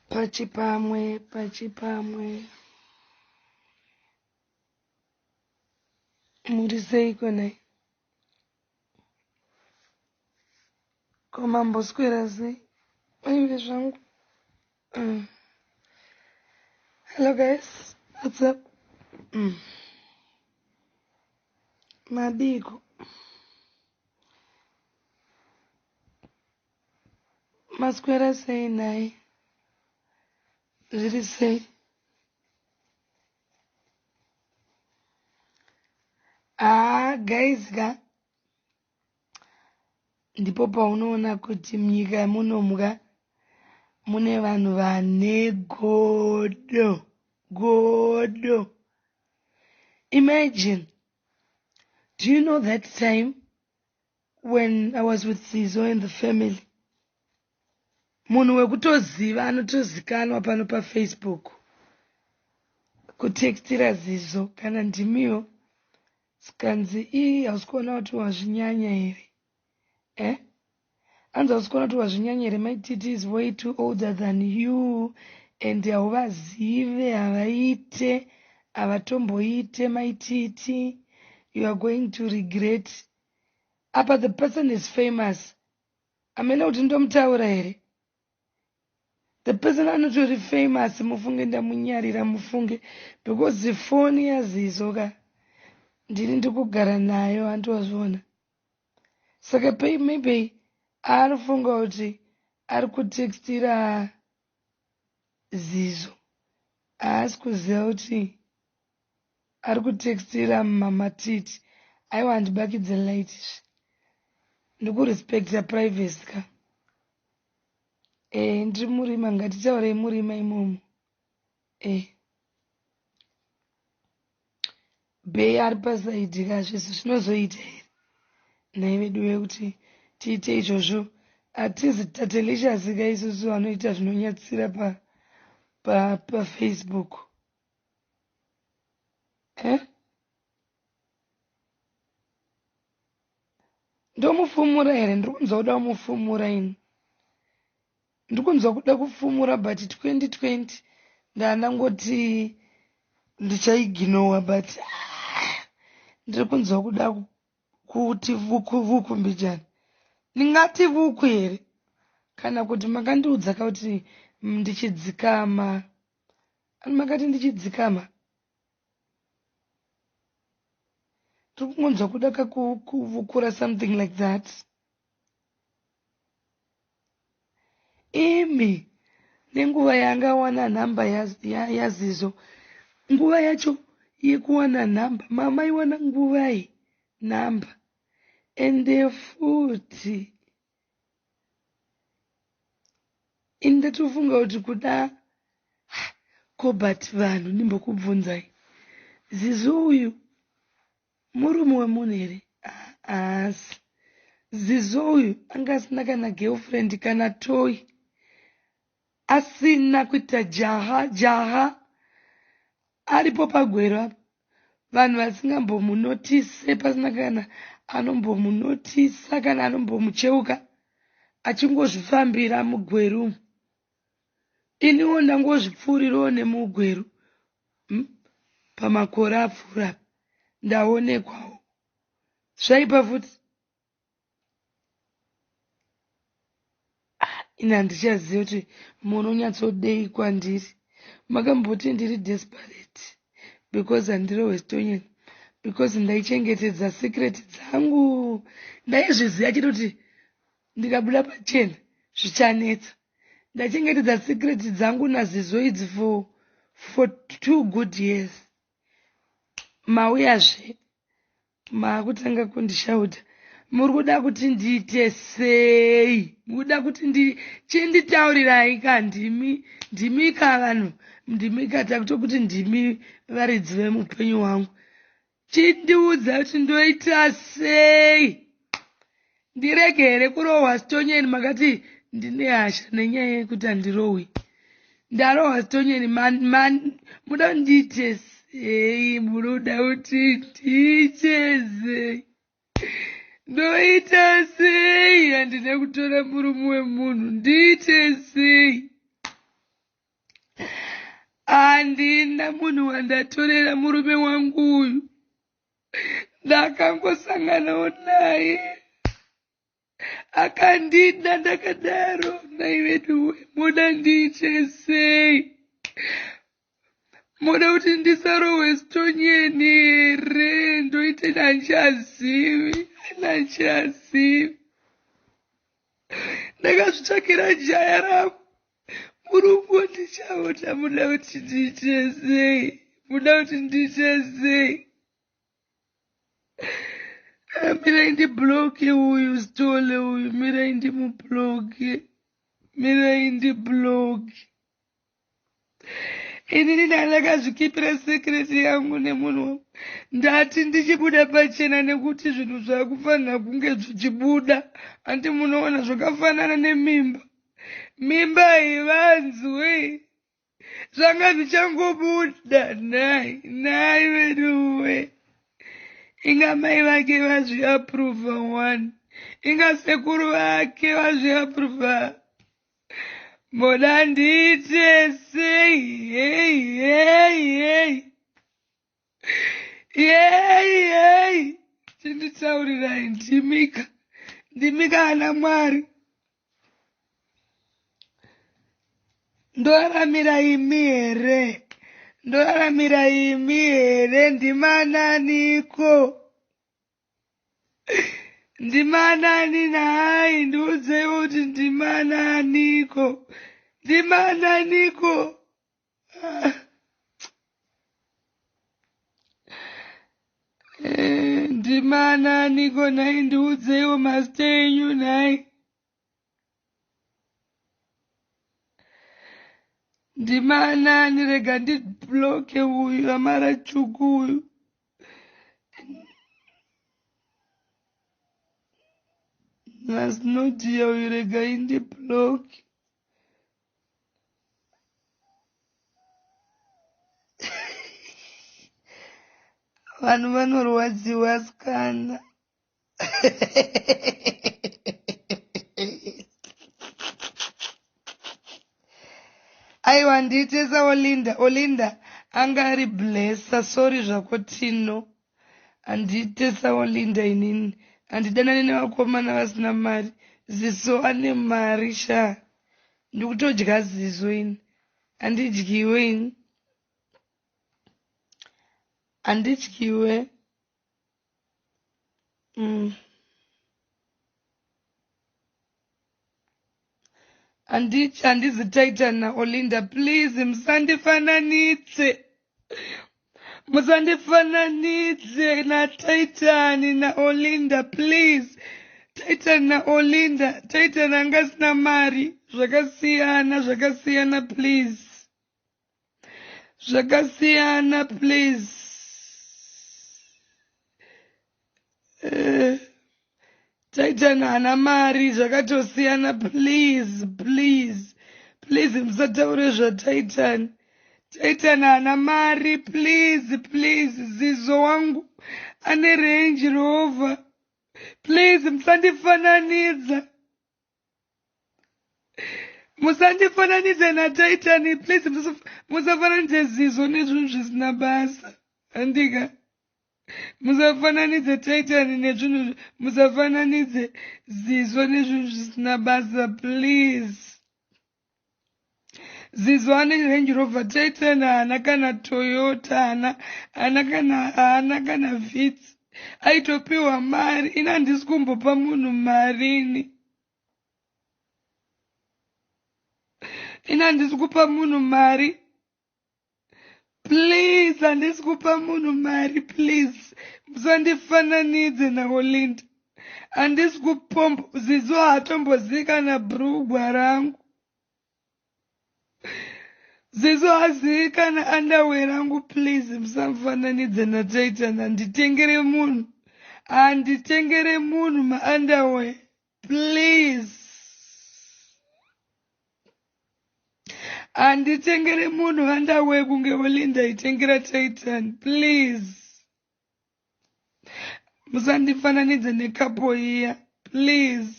Pachipamwe. Muriseiko nai? Koma mboswera sei? Oive zvangu. Hello guys, what's up? Madiko. Maswera sei nai? Zviri sei? Guys ga. Ndipo paunoona kuti munyika munomwa mune vanhu vane godo. Imagine, do you know that time when I was with Zizo and the family? Munhu wekutoziva anotozikanwa pano paFacebook. Kutextira Zizo kana ndimiwo sikanzi hausi kuona kuti wazvinyanya here. Anzi hausi kuona kuti wazvinyanya here, my titi is way too older than you and hauvazive havaite havatomboite my titi, you are going to regret. Apa the person is famous. Amene kuti ndomutaura here. The person anotori famous, mufunge ndamunyarira mufunge, because the phone yaZizo ka ndiri ndikugara nayo andozviona. Saka maybe arifunga kuti ari kutextira Zizo. Haasi kuziva kuti ari kutextira mama titi. Aiwa handibakidze light. Ndikurespecta privacy ka. Ndiri murima, ngatitaurei murima imomo. Bei ari pasaidi ka zvisu zvinozoita here. Nai vedu vekuti tiite izvozvo. Hatizi tatelicious ka isusu vanoita zvinonyatsira paFacebook. Ndomufumura here, ndirikunzwa kuda kumufumura ini. Ndikunzwa kuda kufumura but 2020 ndanangoti ndichaignore but ndirikunzwa kuda kuti vuku mbijana. Ndingati vuku here kana kuti makandiudza kuti ndichidzikama. Ani makati ndichidzikama. Ndirikunzwa kuda kuvukura something like that. Imi nenguva yanga wana nhamba yaZizo, nguva yacho yekuwana nhamba mama iwana nguvai nhamba, ende futi indatofunga kuti kuda but vanhu ndimbokubvunzai, Zizo uyu murume wemunhu here? Asi Zizo uyu anga asina kana girlfriend kana toy, asina kuita jaha aripo pagwero apa. Vanhu vasingambomunotise, pasina kana anombomunotisa kana anombomucheuka achingozvifambira mugweru. Iniwo ndangozvipfuurirawo nemugweru pamakore apfuura ndaonekwawo. Zvaipa futi. Ini handichaziva kuti munonyatsodei kwandiri. Makamboti ndiri desperate because handiri Westonian, because ndaichengetedza secret dzangu. Ndaizviziva chete kuti ndikabuda pachena zvichanetsa. Ndachengetedza secret dzangu naZizo idzi for 2 good years. Mauyazve maakutanga kundishauta. Muri kuda kuti ndiite sei? Mukuda kuti chenditaurirai ka ndimi ka vanhu, ndimi katakuto kuti ndimi varidzi vemupenyu wangu. Chindiudza kuti ndoita sei? Ndirege here kurohwa stonyeni makati ndine hasha nenyaya yekuti handirohwi. Ndarohwa stonyeni muda ndiite sei? Munoda kuti ndiite sei? Ndoita sei? Handina kutora murume wemunhu, ndiite sei? handina munhu wandatorera murume wangu uyu. Ndakangosanganawo naye akandida ndakadaro. Nai vedu, muda ndiite sei? Muda kuti ndisarohwe stonyeni here? Ndoite handichazivi. Ndakazvitsvakira jaya rangu. Murungu ndichaota. Muda kuti ndiite sei? Mirai ndibloke uyu Stole uyu. Mirai ndimubloke. Inini ndakazvikipira sekreti yangu nemunhu wangu. Ndati ndichibuda pachena nekuti zvinhu zvakufanira kunge zvichibuda. Handi munoona zvakafanana nemimba. Mimba haivanzwi. Zvanga zvichangobuda. Nai veduwe. Inga mai vake vazviaprova 1. Inga sekuru vake vazviaprova. Muda ndiite sei? Chinditaurirai ndimika ana Mwari. Ndoraramira imi here? Ndimananiko? Ndimanani nai? Ndiudzeiwo kuti ndimananiko? Ndimananiko nai? Ndiudzeiwo mazita enyu nai? Ndimanani? Rega ndibloke uyu Amara Chuku uyu. Nasinodia uyu, rega indibloke. Vanhu vanorwadziwa sikana. Aiwa, ndiite saOlinda anga ari blessa. Sorry zvako Tino. Handite saOlinda inini. Handidanani nevakomana vasina mari. Ziso ane mari sha. Ndikutodya ziso ini. Handidyiwe ini. Handidyiwe. Handizi Titan naOlinda. Please, musandifananidze na Titan naOlinda. Please. Titan naOlinda. Titan angasina mari. Zvakasiyana please. Titan hana mari. Zvakatosiyana please. Musataure zvaTitan. Titan hana mari please. Zizo wangu ane Range Rover. Please, musandifananidza na Titan. Please, musafananidze Zizo nezvinhu zvisina basa. Handika. Musafananidze Titan nezvinhu. Musafananidze Zizo nezvinhu zvisina basa. Please. Zizo ane Range Rover. Titan haana kana Toyota. Haana kana Vitz. Aitopiwa mari. Ina handisi kumbopa munhu marini. Handisi kupa munhu mari. Please, handisi kupa munhu mari. Please. Musandifananidze naOlinda. Handisi kupomba. Zizo haatombozivi kana bhurugwa rangu. Zizo haazivi kana underwear rangu. Please, musamufananidze naTitan. Handitengere munhu maunderwear. Please. Handitengere munhu underwear kunge Olinda itengera Titan. Please. Musandifananidze nekapo iya. Please.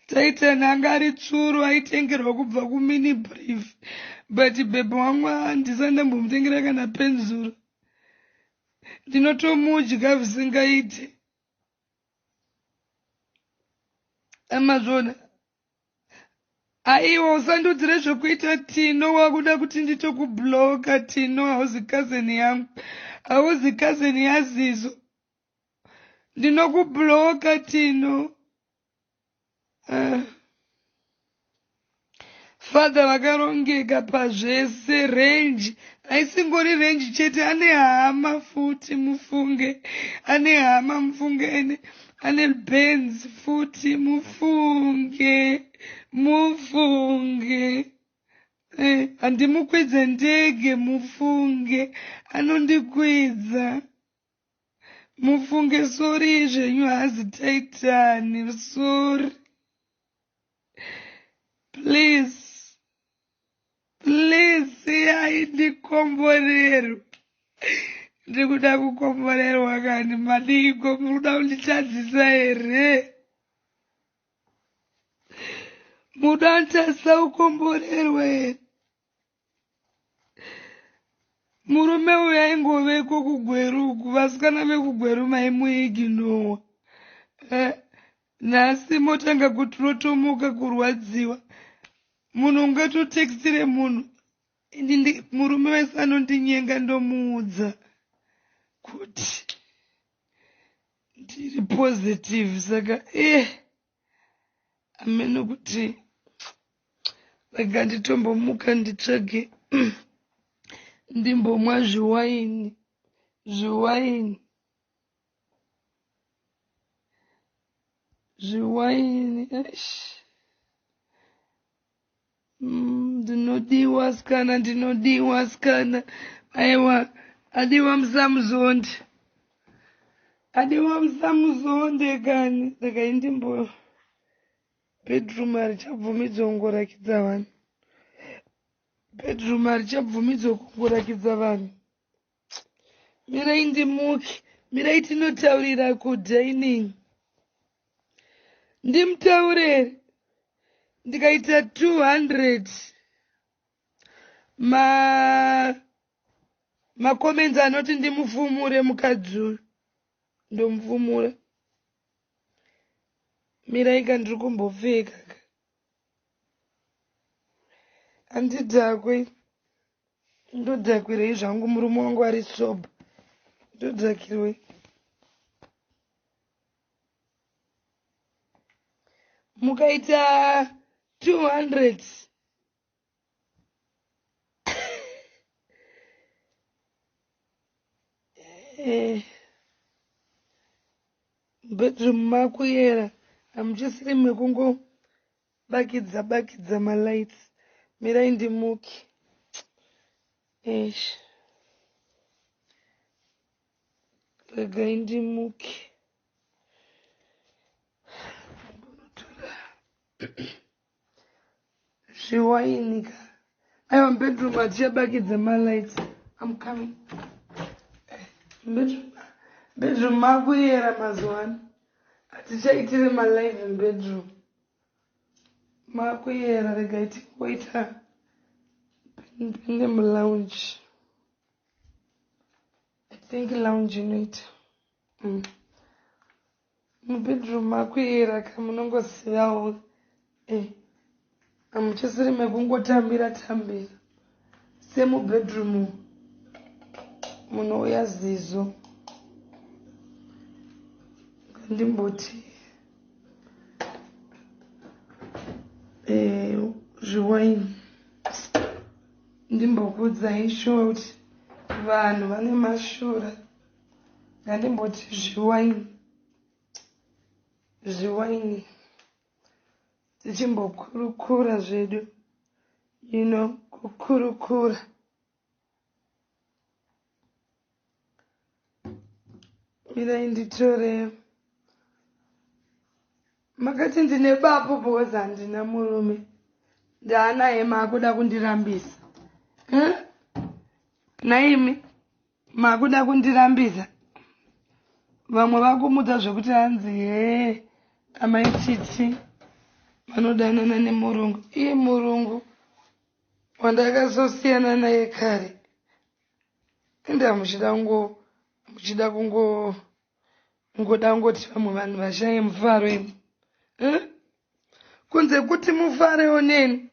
Titan anga ari tsuru aitengerwa kubva kuMini Brief. but bebe wangu handisandambomutengera kana penzuro ndinotomudya visingaite amazvona aiwa usandiudzire zvokuita Tino wakuda kuti nditokubloka Tino hauzi kazeni yangu hauzi kazeni yaZizo ndinokubloka Tino Father vakarongeka pazvese renji haisingori renji chete ane hama futi mufunge ane hama mufunge ane Benz futi mufunge handimukwidze ndege mufunge anondikwidza mufunge sori zvenyu hazi taitani sori please ndikomborerwa ndikuda kukomborerwa kani madiko muruda kunditadzisa here muda kunditadzisa kukomborerwa here murume uyu aingoveko kugweru uku vasikana vekugweru maimuiginowa nhasi motanga kuti rotomuka kurwadziwa munhu ungatotextire munhu murume wese anondinyenga ndomuudza kuti ndiri positive saka ameno kuti rega nditombomuka nditsvage ndimbomwa zviwaini ndinodiwa sikana aiwa adiwa musamuzonde kani saka indimbo bedroom harichabvumidza kungorakidza vanhu kungorakidza vanhu mirai ndimuke mirai tinotaurira kudining ndimutaurere ndikaita 200 makomenzi anoti ndimufumure mukadzi uyu ndomufumura mirai kandiri kumbopfeka handidhakwe ndodhakwirei zvangu murume wangu ari soba ndodhakirwei mukaita 200 bedroom makuyera hamuchisiri mekungobakidza malights mirai ndimuke regai ndimuke zviwainika aiwa bedroom hatichabakidza malights I'm coming bedroom makuyera mazuva ano hatichaitire malive in bedroom makuyera regai tingoita pinde mulounge I think lounge inoita mubedroom makuyera kamunongosivawo hamuchisiri mekungotambira semubedroom munouya Zizo ndimboti zviwaini ndimbokuudzai shuwa kuti vanhu vane mashura ngandimboti zviwaini tichimbokurukura zvedu kukurukura mirai nditore makati ndine bapo bhoza handina murume ndaanaye makuda kundirambisa naimi makuda kundirambisa vamwe vakumudza zvekuti hanzi amaititi vanodanana nemurungu iye murungu wandakazosiyana naye kare enda muchida kungoda ngoti vamwe vanhu vashaye mufaro imi kunze kuti mufarewo neni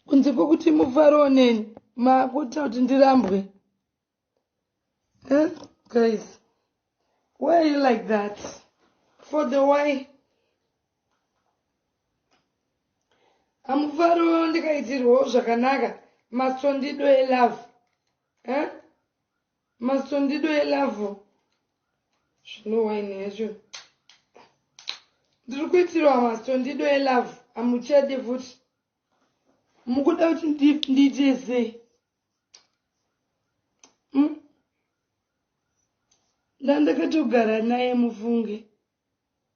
kunze kwokuti mufarewo neni makuita kuti ndirambwe guys why are you like that for the why hamufarewo ndikaitirwawo zvakanaka masondido elavhu masondido elavhu zvino waini yacho ndiri kuitirwa masondido elavhu hamuchade futi mukuda kuti ndiite sei ndandakatogara naye mufunge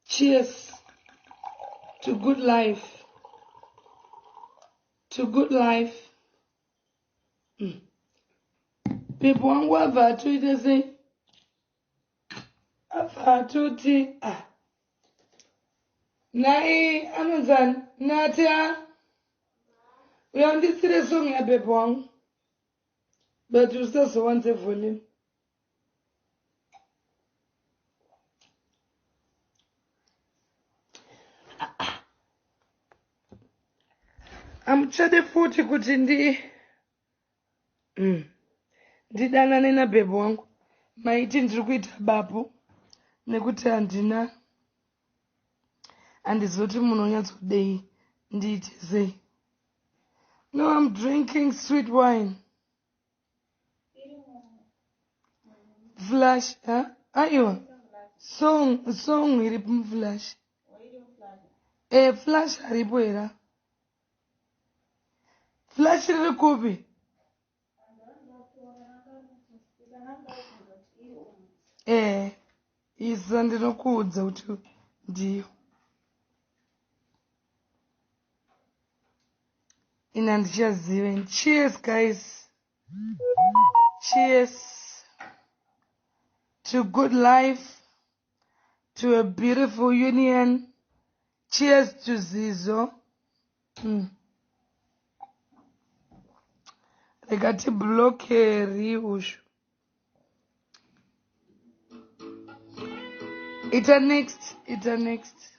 cheers to good life to good life pepo wangu abva atoite sei abva atoti naye anonzani nati uyanditsire song yapepo wangu but usazowanze volume amuchade futi kuti ndidanane napepo wangu maiti ndiri kuita bapu nekuti handizoti munonyatsodei ndiite sei no I'm drinking sweet wine flash aiwa song iri pamuflash flash haripo here flash riri kupi isa ndinokuudza kuti ndiyo ina handichazive cheers guys cheers to good life to a beautiful union cheers to Zizo rekati blokeri ushu ita next